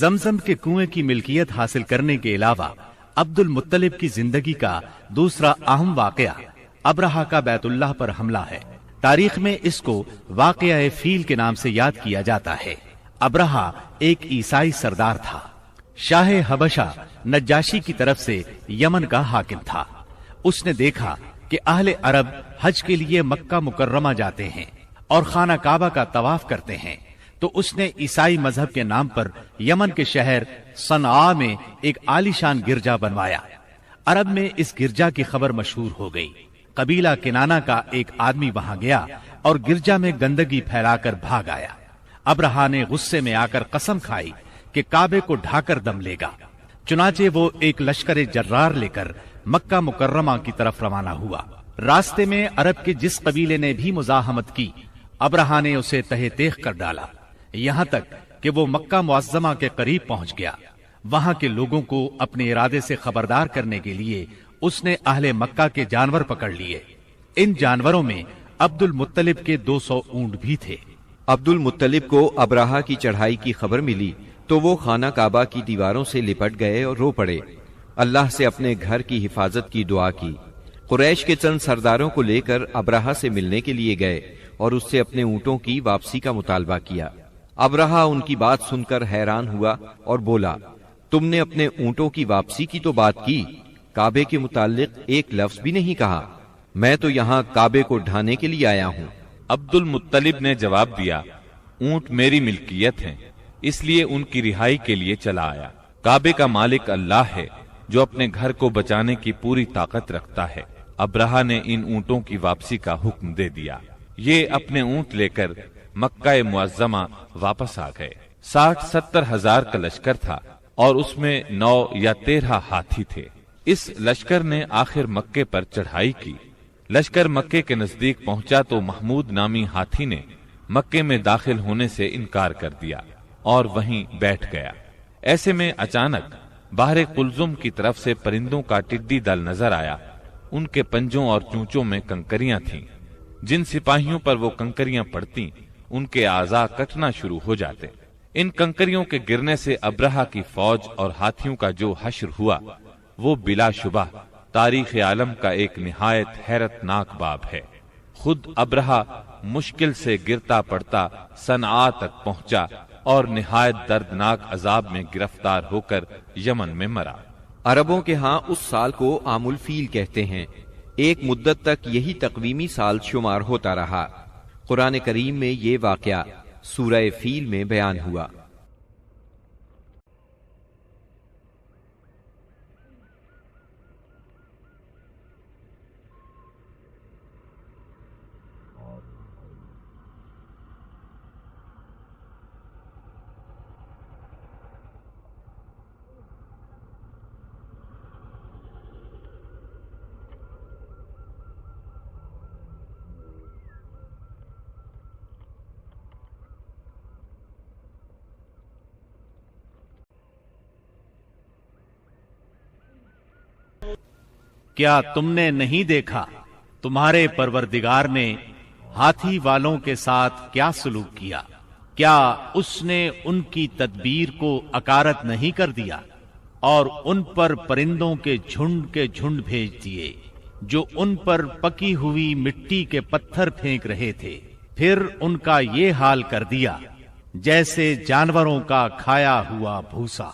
زمزم کے کنویں کی ملکیت حاصل کرنے کے علاوہ عبد المطلب کی زندگی کا دوسرا اہم واقعہ ابرہہ کا بیت اللہ پر حملہ ہے۔ تاریخ میں اس کو واقعہ فیل کے نام سے یاد کیا جاتا ہے۔ ابرہہ ایک عیسائی سردار تھا۔ شاہ حبشہ نجاشی کی طرف سے یمن کا حاکم تھا۔ اس نے دیکھا کہ اہل عرب حج کے لیے مکہ مکرمہ جاتے ہیں اور خانہ کعبہ کا طواف کرتے ہیں، تو اس نے عیسائی مذہب کے نام پر یمن کے شہر صنعاء میں ایک عالیشان گرجا بنوایا۔ عرب میں اس گرجا کی خبر مشہور ہو گئی۔ قبیلہ کنانہ کا ایک آدمی وہاں گیا اور گرجا میں گندگی پھیلا کر بھاگ آیا۔ ابرہہ نے غصے میں آ کر قسم کھائی کہ کعبے کو ڈھا کر دم لے گا۔ چنانچہ وہ ایک لشکر جرار لے کر مکہ مکرمہ کی طرف روانہ ہوا۔ راستے میں عرب کے جس قبیلے نے بھی مزاحمت کی، ابرہہ نے اسے تہہ تیغ کر ڈالا، یہاں تک کہ وہ مکہ معظمہ کے قریب پہنچ گیا۔ وہاں کے لوگوں کو اپنے ارادے سے خبردار کرنے کے لیے اس نے اہل مکہ کے جانور پکڑ لیے۔ ان جانوروں میں عبد المطلب کے 200 اونٹ بھی تھے۔ عبد المطلب کو ابرہہ کی چڑھائی کی خبر ملی تو وہ خانہ کعبہ کی دیواروں سے لپٹ گئے اور رو پڑے۔ اللہ سے اپنے گھر کی حفاظت کی دعا کی۔ قریش کے چند سرداروں کو لے کر ابرہہ سے ملنے کے لیے گئے اور اس سے اپنے اونٹوں کی واپسی کا مطالبہ کیا۔ ابرہہ ان کی بات سن کر حیران ہوا اور بولا، تم نے اپنے اونٹوں کی واپسی کی تو بات کی، کعبے کے متعلق ایک لفظ بھی نہیں کہا۔ میں تو یہاں کعبے کو ڈھانے کے لیے آیا ہوں۔ عبد المطلب نے جواب دیا، اونٹ میری ملکیت ہیں، اس لیے ان کی رہائی کے لیے چلا آیا۔ کعبے کا مالک اللہ ہے جو اپنے گھر کو بچانے کی پوری طاقت رکھتا ہے۔ ابرہہ نے ان اونٹوں کی واپسی کا حکم دے دیا۔ یہ اپنے اونٹ لے کر مکہ معظمہ واپس آ گئے۔ 60-70 ہزار کا لشکر تھا اور اس میں 9 یا 13 ہاتھی تھے۔ اس لشکر نے آخر مکے پر چڑھائی کی۔ لشکر مکے کے نزدیک پہنچا تو محمود نامی ہاتھی نے مکے میں داخل ہونے سے انکار کر دیا اور وہیں بیٹھ گیا۔ ایسے میں اچانک باہر قلزم کی طرف سے پرندوں کا ٹڈی دل نظر آیا۔ ان کے پنجوں اور چونچوں میں کنکریاں تھیں۔ جن سپاہیوں پر وہ کنکریاں پڑتی ان کے اعضاء کٹنا شروع ہو جاتے۔ ان کنکریوں کے گرنے سے ابرہہ کی فوج اور ہاتھیوں کا جو حشر ہوا وہ بلا شبہ تاریخ عالم کا ایک نہایت حیرت ناک باب ہے۔ خود ابرہہ مشکل سے گرتا پڑتا صنعاء تک پہنچا اور نہایت دردناک عذاب میں گرفتار ہو کر یمن میں مرا۔ عربوں کے ہاں اس سال کو عام الفیل کہتے ہیں۔ ایک مدت تک یہی تقویمی سال شمار ہوتا رہا۔ قرآن کریم میں یہ واقعہ سورہ فیل میں بیان ہوا۔ کیا تم نے نہیں دیکھا تمہارے پروردگار نے ہاتھی والوں کے ساتھ کیا سلوک کیا؟ کیا اس نے ان کی تدبیر کو اکارت نہیں کر دیا اور ان پر پرندوں کے جھنڈ بھیج دیے جو ان پر پکی ہوئی مٹی کے پتھر پھینک رہے تھے؟ پھر ان کا یہ حال کر دیا جیسے جانوروں کا کھایا ہوا بھوسا۔